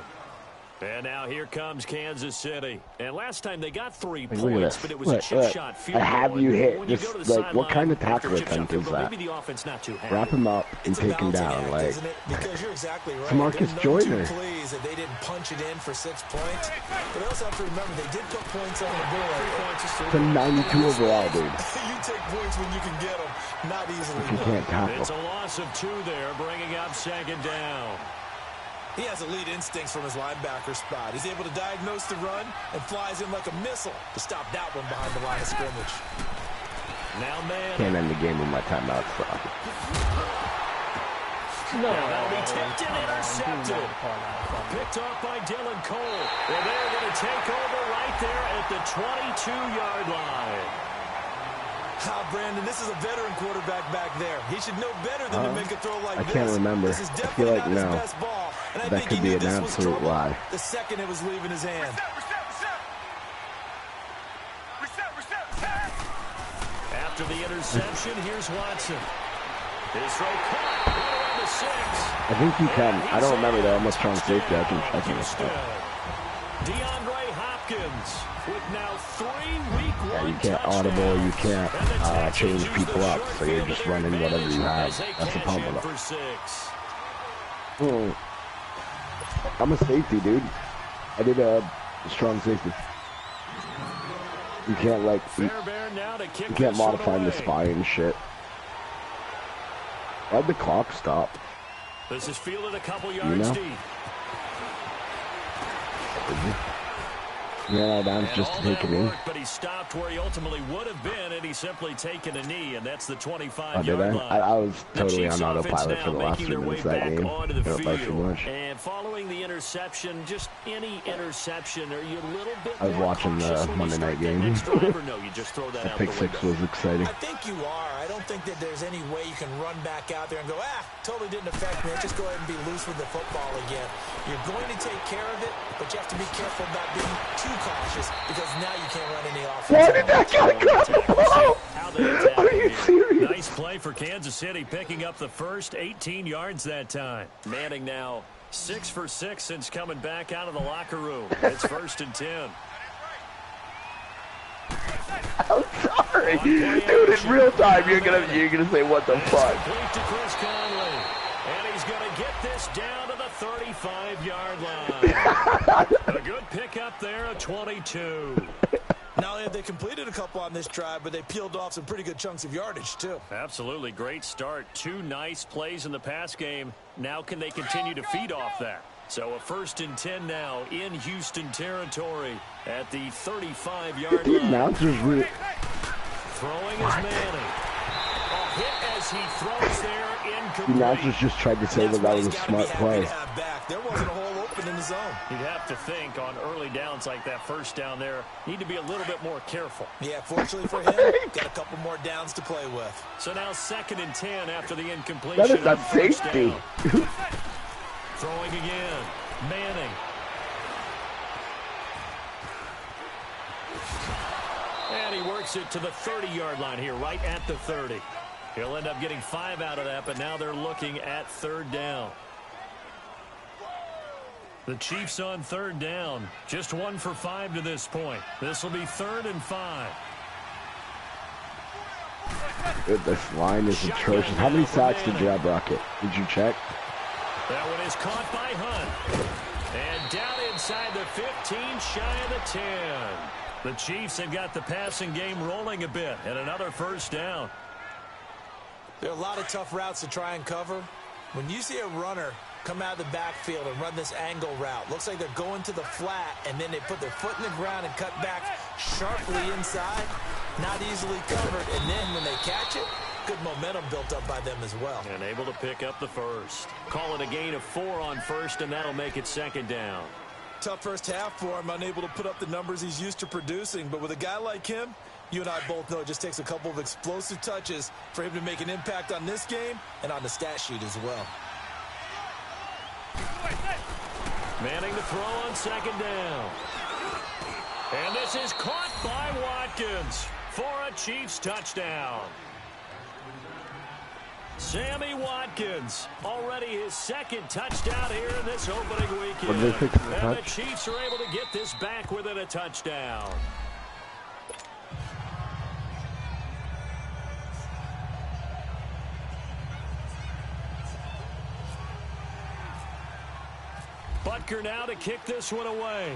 And now here comes Kansas City. And last time they got 3 Look at points, this. but it was a chip shot field I have goal. you hit. When you This, go to the like, what kind of sideline tackle after chip shot attempt field is goal, that? maybe the offense not too happy. Wrap him up and It's a take him balancing down. act, Like, isn't it? Because you're exactly right. Marcus They're Joyner. too pleased that they didn't punch it in for 6 points. But they also have to remember they did put points on the board. 3 points is 3 it's a 92 overall, dude. You take points when you can get them, not easily. You can't tackle. It's a loss of 2 there, bringing up 2nd down. He has elite instincts from his linebacker spot. He's able to diagnose the run and flies in like a missile to stop that one behind the line of scrimmage. Now man. Can't end the game with my timeout stop. No. That'll be tipped and intercepted. Picked off by Dylan Cole. And they're going to take over right there at the 22-yard line. Brandon, this is a veteran quarterback back there. He should know better than to make a throw like this. I can't remember. This is I feel definitely like not his no. best ball. And I That think could he be knew an this was absolute trouble lie. the second it was leaving his hand. After the interception, here's Watson. His throw caught. Around the 6. I think you can. I don't remember though. I'm a strong safety. I can check Houston. it. DeAndre Hopkins with now 3 week Yeah, 1 you can't touchdowns. audible. You can't And the Texans change use people the up. short So you're field just to their running whatever you have. advantage as they That's the cash problem. in for 6. I'm a safety, dude. I did a strong safety. You can't like you Fairbairn now to kick can't this one modify the away. spy and shit. Why'd the clock stop? This is fielded a couple yards know? deep. Yeah, that's just to all take that it in. worked, but he stopped where he ultimately would have been, and he's simply taken a knee, and that's the Oh, did 25-yard I? line. I was The totally Chiefs on offense autopilot now for the last making 3 their minutes way of that back game. onto the Don't like too field. much. And following the interception, just any interception, are you a little bit I was more watching the cautious when you Monday start night that game. next drive, or no, you just throw that The out pick the 6 window? was exciting. I think you are. I don't think that there's any way you can run back out there and go, totally didn't affect me. Just go ahead and be loose with the football again. You're going to take care of it, but you have to be careful about being too cautious because now you can't run any offense. Why did that guy grab the ball? How they attack Are you him here. serious? Nice play for Kansas City, picking up the first 18 yards that time. Manning now 6 for 6 since coming back out of the locker room. It's 1st and 10. I'm sorry, dude. In real time, you're gonna say what the fuck? Complete to Chris Conley, and he's going to get this down to the 35-yard line. A good pickup there at 22. Not only have they completed a couple on this drive, but they peeled off some pretty good chunks of yardage, too. Absolutely great start. 2 nice plays in the pass game. Now can they continue to feed off that? So a 1st and 10 now in Houston territory at the 35-yard The line. announcers really. Throwing is Manning. A hit as he throws there, The incomplete. announcers just tried to say that that was a smart play. There wasn't a hole open in the zone. You'd have to think on early downs like that first down there, need to be a little bit more careful. Yeah, fortunately for him, got a couple more downs to play with. So now 2nd and 10 after the incompletion. That is a on first safety. down. Throwing again. Manning. And he works it to the 30-yard line here, right at the 30. He'll end up getting 5 out of that, but now they're looking at 3rd down. The Chiefs on 3rd down. Just 1 for 5 to this point. This will be 3rd and 5. Dude, this line is atrocious. How many sacks did you have, Rocket? Did you check? That one is caught by Hunt. And down inside the 15, shy of the 10. The Chiefs have got the passing game rolling a bit, and another 1st down. There are a lot of tough routes to try and cover. When you see a runner come out of the backfield and run this angle route, looks like they're going to the flat, and then they put their foot in the ground and cut back sharply inside. Not easily covered, and then when they catch it, good momentum built up by them as well. And able to pick up the 1st. Call it a gain of 4 on 1st, and that'll make it 2nd down. Tough first half for him, unable to put up the numbers he's used to producing. But with a guy like him, you and I both know it just takes a couple of explosive touches for him to make an impact on this game and on the stat sheet as well. Manning to throw on 2nd down. And this is caught by Watkins for a Chiefs touchdown. Sammy Watkins, already his second touchdown here in this opening weekend. And the Chiefs are able to get this back within a touchdown. Butker now to kick this one away.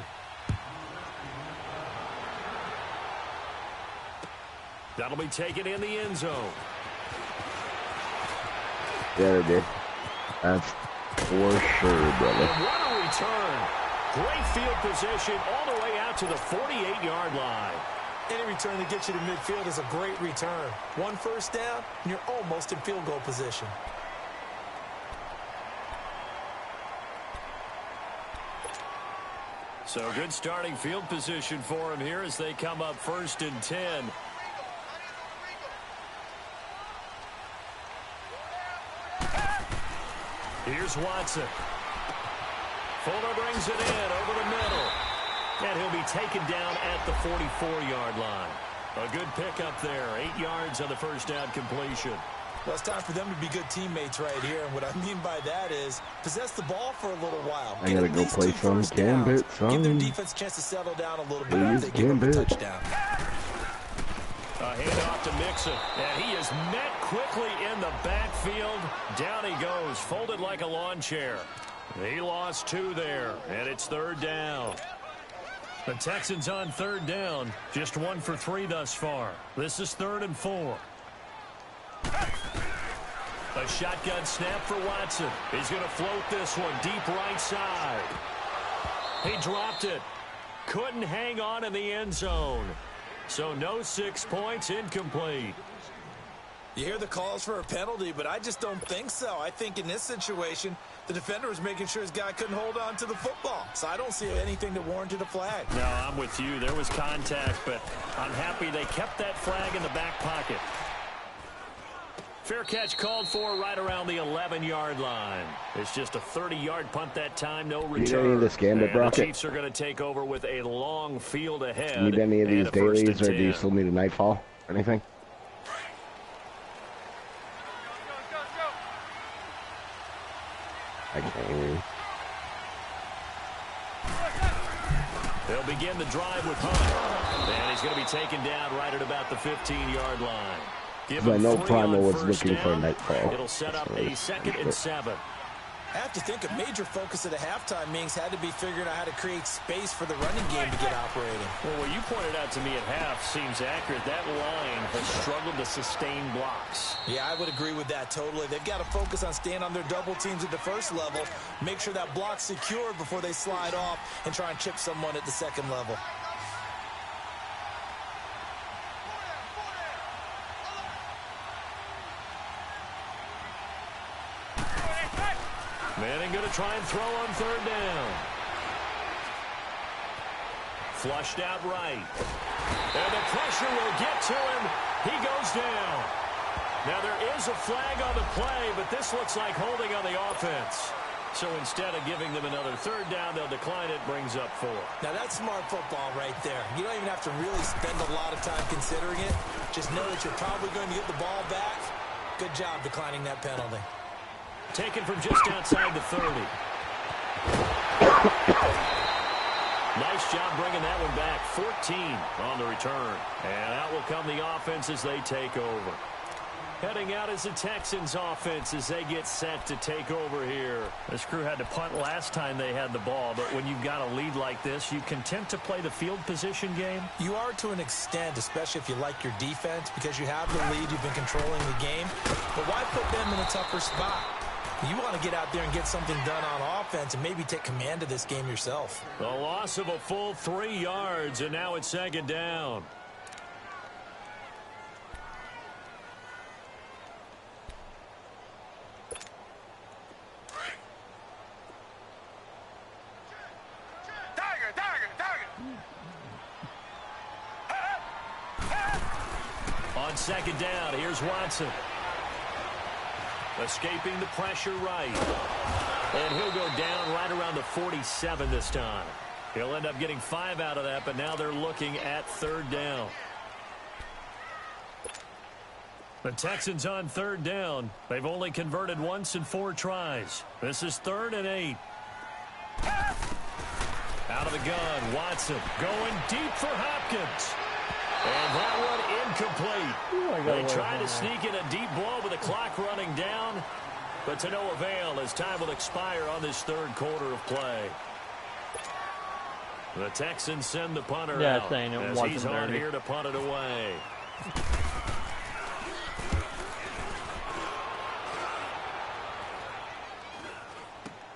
That'll be taken in the end zone. Yeah, they did. That's for sure, brother. And what a return. Great field position all the way out to the 48-yard line. Any return that gets you to midfield is a great return. One first down, and you're almost in field goal position. So good starting field position for him here as they come up 1st and 10. Here's Watson. Fuller brings it in over the middle. And he'll be taken down at the 44-yard line. A good pickup there. 8 yards on the first down completion. Well, it's time for them to be good teammates right here. And what I mean by that is possess the ball for a little while. I gotta go play some Gambit, son. Give their defense a chance to settle down a little bit after they give them a touchdown. A handoff to Mixon. And he is met quickly in the backfield. Down he goes, folded like a lawn chair. He lost 2 there, and it's 3rd down. The Texans on 3rd down, just 1 for 3 thus far. This is 3rd and 4. A shotgun snap for Watson. He's going to float this one deep right side. He dropped it. Couldn't hang on in the end zone. So no 6 points, incomplete. You hear the calls for a penalty, but I just don't think so. I think in this situation, the defender was making sure his guy couldn't hold on to the football. So I don't see anything that warranted a flag. No, I'm with you. There was contact, but I'm happy they kept that flag in the back pocket. Fair catch called for right around the 11-yard line. It's just a 30-yard punt that time, no return. Need any of this Gambit bracket? The Chiefs are going to take over with a long field ahead. Need any of these dailies, or do you still need a nightfall? Anything? I can't hear you. They'll begin the drive with Hunt. And he's going to be taken down right at about the 15-yard line. I know Primal was looking for a nightfall. It'll set up a 2nd and 7. I have to think a major focus at the halftime meetings had to be figuring out how to create space for the running game to get operating. Well, what you pointed out to me at half seems accurate. That line has struggled to sustain blocks. Yeah, I would agree with that totally. They've got to focus on staying on their double teams at the first level, make sure that block's secured before they slide off and try and chip someone at the second level. Manning going to try and throw on 3rd down. Flushed out right. And the pressure will get to him. He goes down. Now there is a flag on the play, but this looks like holding on the offense. So instead of giving them another 3rd down, they'll decline it, brings up 4. Now that's smart football right there. You don't even have to really spend a lot of time considering it. Just know that you're probably going to get the ball back. Good job declining that penalty. Taken from just outside the 30. Nice job bringing that one back. 14 on the return. And out will come the offense as they take over. Heading out is the Texans offense as they get set to take over here. This crew had to punt last time they had the ball, but when you've got a lead like this, you content to play the field position game? You are to an extent, especially if you like your defense, because you have the lead, you've been controlling the game. But why put them in a tougher spot? You want to get out there and get something done on offense and maybe take command of this game yourself. The loss of a full 3 yards, and now it's 2nd down. On 2nd down, here's Watson. Escaping the pressure right. And he'll go down right around the 47 this time. He'll end up getting 5 out of that, but now they're looking at 3rd down. The Texans on third down. They've only converted once in 4 tries. This is 3rd and 8. Out of the gun, Watson going deep for Hopkins. And that one incomplete. They tried to sneak in a deep ball with the clock running down, but to no avail as time will expire on this 3rd quarter of play. The Texans send the punter out as he's on here to punt it away.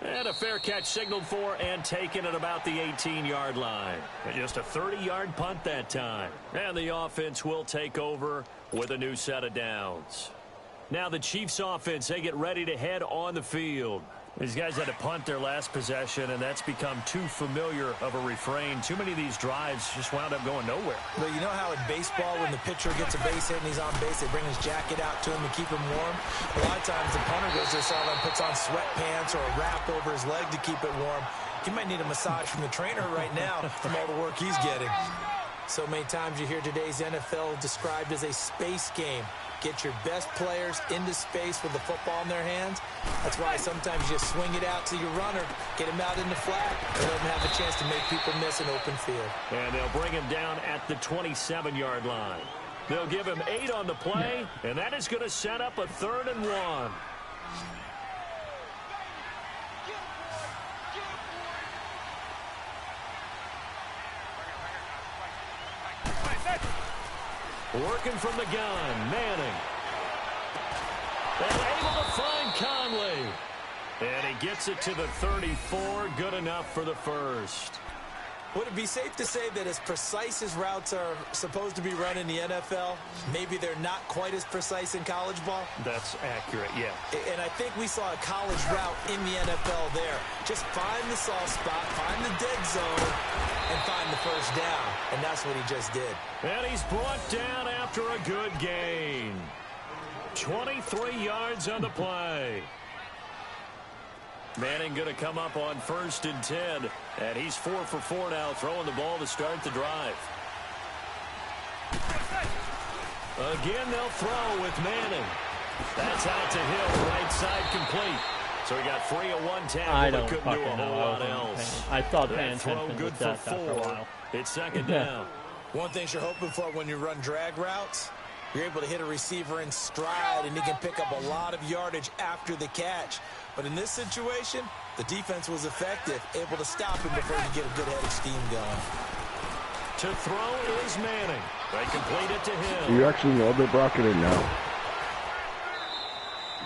And a fair catch signaled for and taken at about the 18-yard line. Just a 30-yard punt that time. And the offense will take over with a new set of downs. Now the Chiefs offense, they get ready to head on the field. These guys had to punt their last possession, and that's become too familiar of a refrain. Too many of these drives just wound up going nowhere. But you know how in baseball, when the pitcher gets a base hit and he's on base, they bring his jacket out to him to keep him warm? A lot of times the punter goes to the sideline, puts on sweatpants or a wrap over his leg to keep it warm. He might need a massage from the trainer right now from all the work he's getting. So many times you hear today's NFL described as a space game. Get your best players into space with the football in their hands. That's why sometimes you just swing it out to your runner, get him out in the flat, and let him have a chance to make people miss an open field. And they'll bring him down at the 27-yard line. They'll give him 8 on the play, and that is going to set up a 3rd and 1. Working from the gun, Manning. And able to find Conley. And he gets it to the 34, good enough for the first. Would it be safe to say that as precise as routes are supposed to be run in the NFL, maybe they're not quite as precise in college ball? That's accurate, yeah. And I think we saw a college route in the NFL there. Just find the soft spot, find the dead zone, and find the first down. And that's what he just did. And he's brought down after a good gain. 23 yards on the play. Manning going to come up on 1st and 10. And he's 4 for 4 now, throwing the ball to start the drive. Again, they'll throw with Manning. That's out to Hill, right side complete. So he got 3 of 1 tackle, but couldn't do a whole lot else. I thought paying That throw attention good was for death after a 4. while. It's 2nd down. One thing you're hoping for when you run drag routes, you're able to hit a receiver in stride, and he can pick up a lot of yardage after the catch. But in this situation, the defense was effective, able to stop him before he get a good head of steam going. To throw is Manning. They complete it to him. Do you actually know they're blocking it now?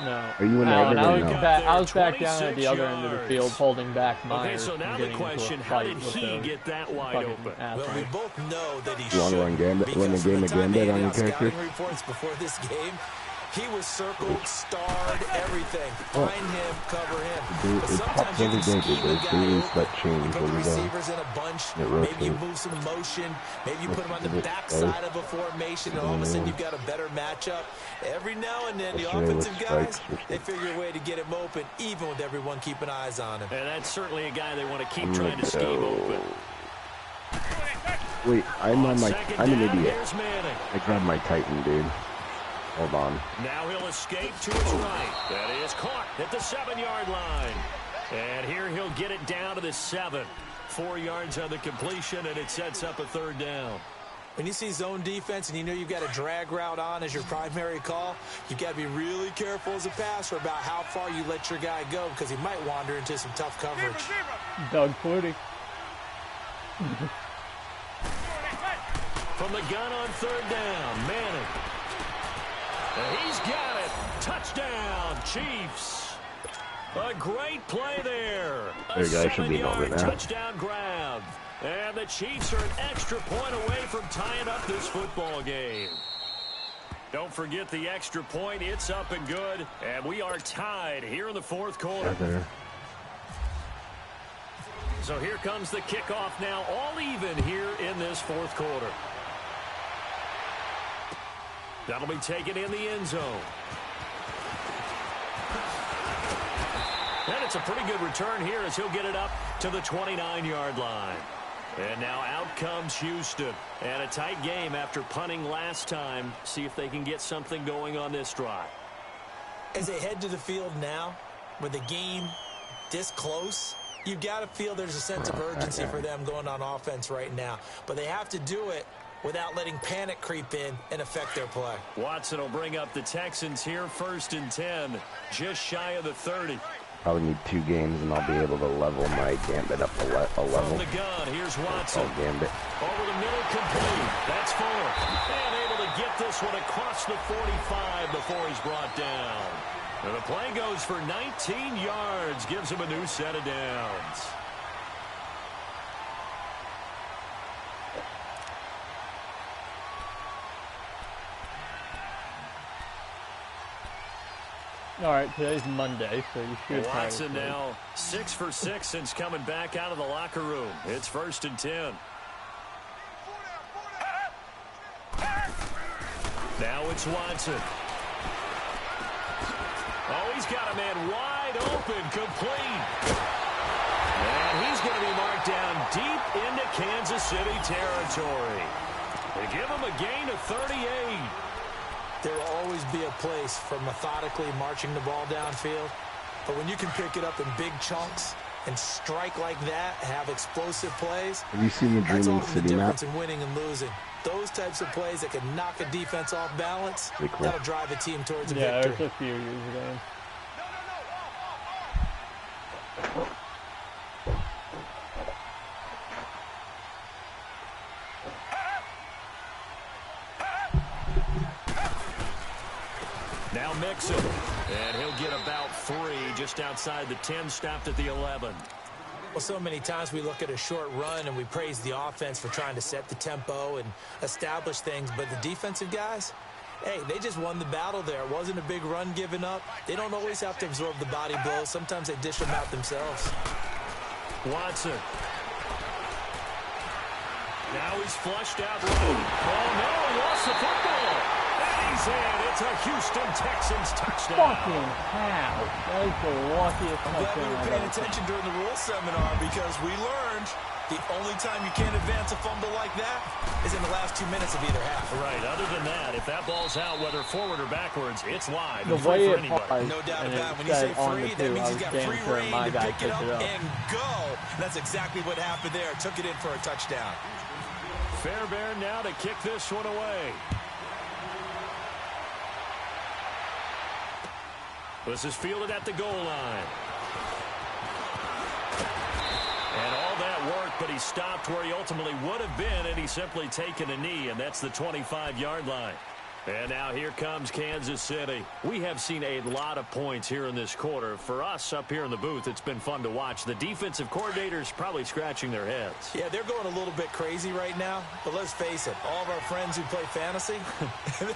No. Are you in Alan, the other I was back down at the other end of the field holding back Myers. Okay, so now the question, how did he get that wide open? Well, we both know that he You want to run the game again bet on your character? Reports before this game, he was circled, starred, everything. Find him, cover him. Dude, But it sometimes pops you every can day, scheme dude. a guy There's open. that change You put when the we go. receivers in a bunch. It Maybe you rotates. move some motion. Maybe you put him on the It backside of a formation, and all of a sudden you've got a better matchup. Every now and then, the Especially with offensive guys, strikes. they figure a way to get him open, even with everyone keeping eyes on him. And that's certainly a guy they want to keep trying to scheme open. Wait, I'm an idiot. Here's Manning. I grabbed my Titan, dude. Hold on. Now he'll escape to his right. That is caught at the 7-yard line. And here he'll get it down to the 7. 4 yards on the completion, and it sets up a 3rd down. When you see zone defense and you know you've got a drag route on as your primary call, you've got to be really careful as a passer about how far you let your guy go because he might wander into some tough coverage. Doug Flutie. From the gun on 3rd down, Manning. And he's got it. Touchdown, Chiefs. A great play there. There you go, I should be over 7-yard now. touchdown grab. And the Chiefs are an extra point away from tying up this football game. Don't forget the extra point. It's up and good. And we are tied here in the 4th quarter. So here comes the kickoff now, all even here in this 4th quarter. That'll be taken in the end zone. And it's a pretty good return here as he'll get it up to the 29-yard line. And now out comes Houston. And a tight game after punting last time. See if they can get something going on this drive. As they head to the field now, with the game this close, you've got to feel there's a sense of urgency for them going on offense right now. But they have to do it without letting panic creep in and affect their play. Watson will bring up the Texans here, 1st and 10, just shy of the 30. Probably need 2 games, and I'll be able to level my gambit up a level. From the gun, here's Watson. Gambit. Over the middle, complete. That's Fuller. And able to get this one across the 45 before he's brought down. And the play goes for 19 yards, gives him a new set of downs. All right, today's Monday, so you should. Watson now 6 for 6 since coming back out of the locker room. It's 1st and 10. Now it's Watson. Oh, he's got a man wide open, complete. And he's going to be marked down deep into Kansas City territory. They give him a gain of 38. There will always be a place for methodically marching the ball downfield. But when you can pick it up in big chunks and strike like that, have explosive plays, have you seen the that's Dreaming often the City map? difference in winning and losing. Those types of plays that can knock a defense off balance, Pretty cool. that'll drive a team towards a Yeah, victory. there's a few years ago. Now Mixon, and he'll get about 3 just outside the 10, stopped at the 11. Well, so many times we look at a short run and we praise the offense for trying to set the tempo and establish things, but the defensive guys, hey, they just won the battle there. It wasn't a big run given up. They don't always have to absorb the body blows. Sometimes they dish them out themselves. Watson. Now he's flushed out road. Oh, no, he lost the football. And he's in. It's a Houston Texans touchdown. Fucking hell. That is the luckiest I'm glad we touchdown were I've paying ever attention during the rules seminar because we learned the only time you can't advance a fumble like that is in the last 2 minutes of either half. Right. Other than that, if that ball's out, whether forward or backwards, it's live. The and free way for it anybody. paused, No doubt and about it. it When you say said on free, the that two, means I he's was got damn free sure reign my to guy pick it picked up it up. and go. And that's exactly what happened there. Took it in for a touchdown. Fairbairn now to kick this one away. This is fielded at the goal line. And all that work, but he stopped where he ultimately would have been, and he's simply taken a knee, and that's the 25-yard line. And now here comes Kansas City. We have seen a lot of points here in this quarter. For us up here in the booth, it's been fun to watch. The defensive coordinators probably scratching their heads. Yeah, they're going a little bit crazy right now, but let's face it, all of our friends who play fantasy,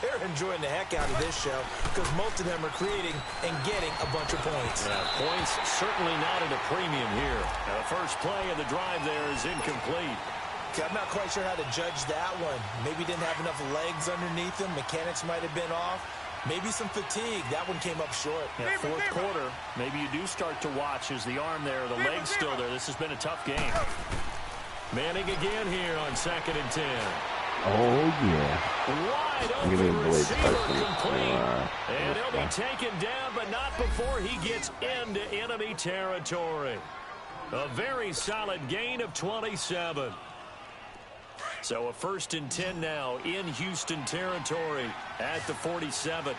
they're enjoying the heck out of this show because most of them are creating and getting a bunch of points. Yeah, points certainly not at a premium here. Now, the first play of the drive there is incomplete. I'm not quite sure how to judge that one. Maybe didn't have enough legs underneath him. Mechanics might have been off. Maybe some fatigue. That one came up short. Yeah, fourth quarter, maybe you do start to watch as the arm there, the leg's still there. This has been a tough game. Manning again here on 2nd and 10. Oh, yeah. Wide Give me open a blade receiver person. complete. And he'll be taken down, but not before he gets into enemy territory. A very solid gain of 27. So a 1st and 10 now in Houston territory at the 47.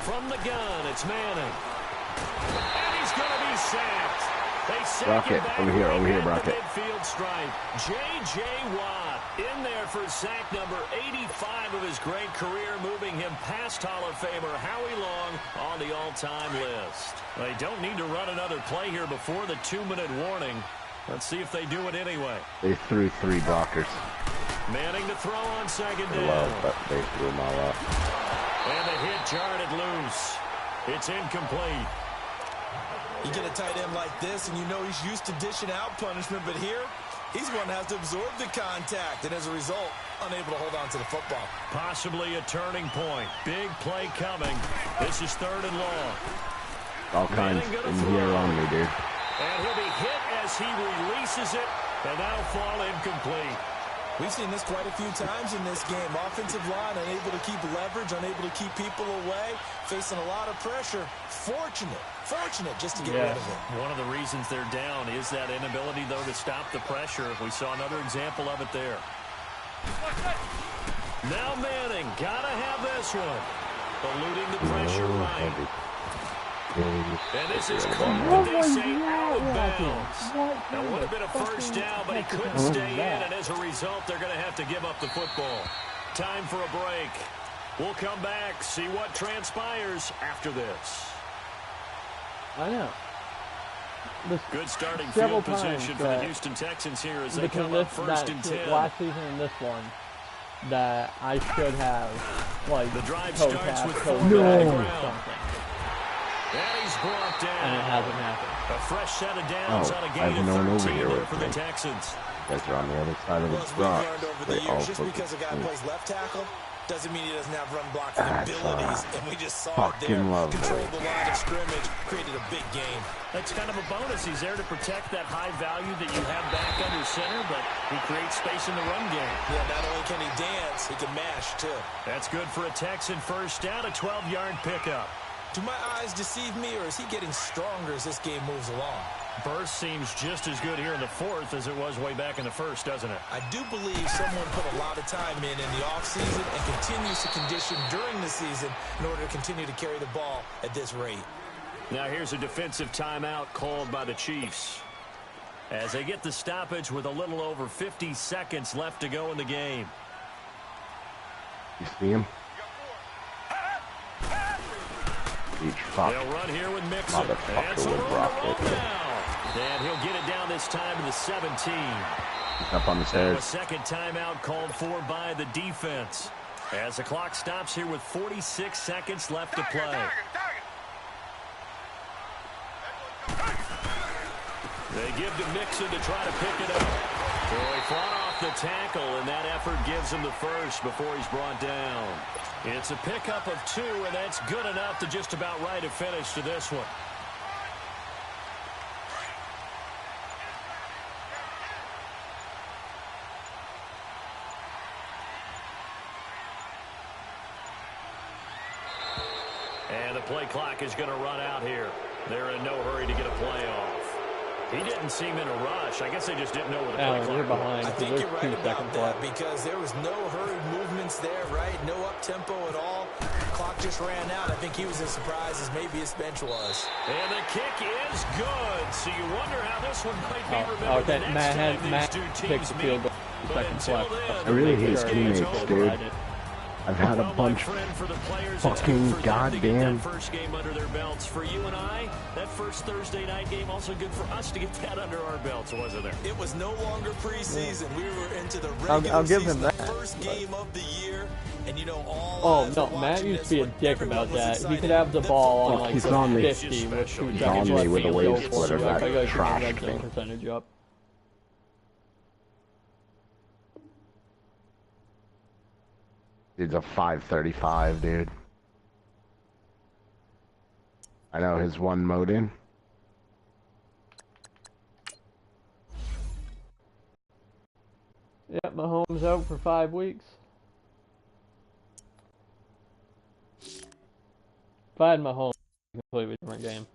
From the gun, it's Manning. And he's going to be sacked. They sack Rocket, him back over here, right at Rocket. the midfield stripe. J.J. Watt in there for sack number 85 of his great career, moving him past Hall of Famer Howie Long on the all-time list. They don't need to run another play here before the 2-minute warning. Let's see if they do it anyway. They threw 3 blockers. Manning to throw on 2nd down. Low, but they threw them all up. And the hit jarred it loose. It's incomplete. You get a tight end like this, and you know he's used to dishing out punishment, but here, he's one that has to absorb the contact, and as a result, unable to hold on to the football. Possibly a turning point. Big play coming. This is 3rd and long. All kinds in here on me, dude. And he'll be hit as he releases it, and that'll fall incomplete. We've seen this quite a few times in this game. Offensive line unable to keep leverage, unable to keep people away, facing a lot of pressure. Fortunate just to get rid of it. One of the reasons they're down is that inability, though, to stop the pressure. We saw another example of it there. Now Manning, gotta have this one. Eluding the pressure right. And this is caught, but they say out of bounds. That would have been a first down, but he couldn't stay in, and as a result, they're going to have to give up the football. Time for a break. We'll come back, see what transpires after this. I know. Good starting field position for the Houston Texans here as they come up first and 10. Last season and this one, that I should have, like, the drive starts with 4 something. And he's brought down. And it hasn't happened. A fresh set of downs on a gain of 13 there for the Texans. You guys are on the other side of the We've block. learned over the years, just because a guy plays left tackle doesn't mean he doesn't have run blocking abilities, and we just saw it there. Controlled the line of scrimmage, created a big game. That's kind of a bonus. He's there to protect that high value that you have back under center, but he creates space in the run game. Yeah, not only can he dance, he can mash, too. That's good for a Texan first down, a 12-yard pickup. Do my eyes deceive me, or is he getting stronger as this game moves along? Burst seems just as good here in the fourth as it was way back in the first, doesn't it? I do believe someone put a lot of time in the offseason and continues to condition during the season in order to continue to carry the ball at this rate. Now here's a defensive timeout called by the Chiefs as they get the stoppage with a little over 50 seconds left to go in the game. You see him? They'll run here with Mixon. And so and he'll get it down this time to the 17. He's up on the stairs. A second timeout called for by the defense as the clock stops here with 46 seconds left to play. They give to Mixon to try to pick it up. So he fought off the tackle, and that effort gives him the first before he's brought down. It's a pickup of 2, and that's good enough to just about write a finish to this one. And the play clock is going to run out here. They're in no hurry to get a play off. He didn't seem in a rush. I guess they just didn't know where the play clock was. Behind. I think you're right about that because there was no hurried movements there, right? No up-tempo at all. The clock just ran out. I think he was as surprised as maybe his bench was. And the kick is good. So you wonder how this one might be remembered the next time these two teams meet. But until then, I really hate teammates, dude. I've had a bunch of fucking goddamn first game under their belts. For you and I, that first Thursday night game also good for us to get that under our belts, wasn't it? It was no longer preseason. We were into the regular season, the first game of the year. And you know, all Matt used to be a dick about that. He could have the ball on like he's the on me. 50 with 2 seconds left. With a wave Go splitter for it. I gotta that keep my trashed red zone me. percentage up. Dude's a 535, dude. I know his one mode in. Yep, Mahomes out for 5 weeks. If I had Mahomes, it's a completely different game.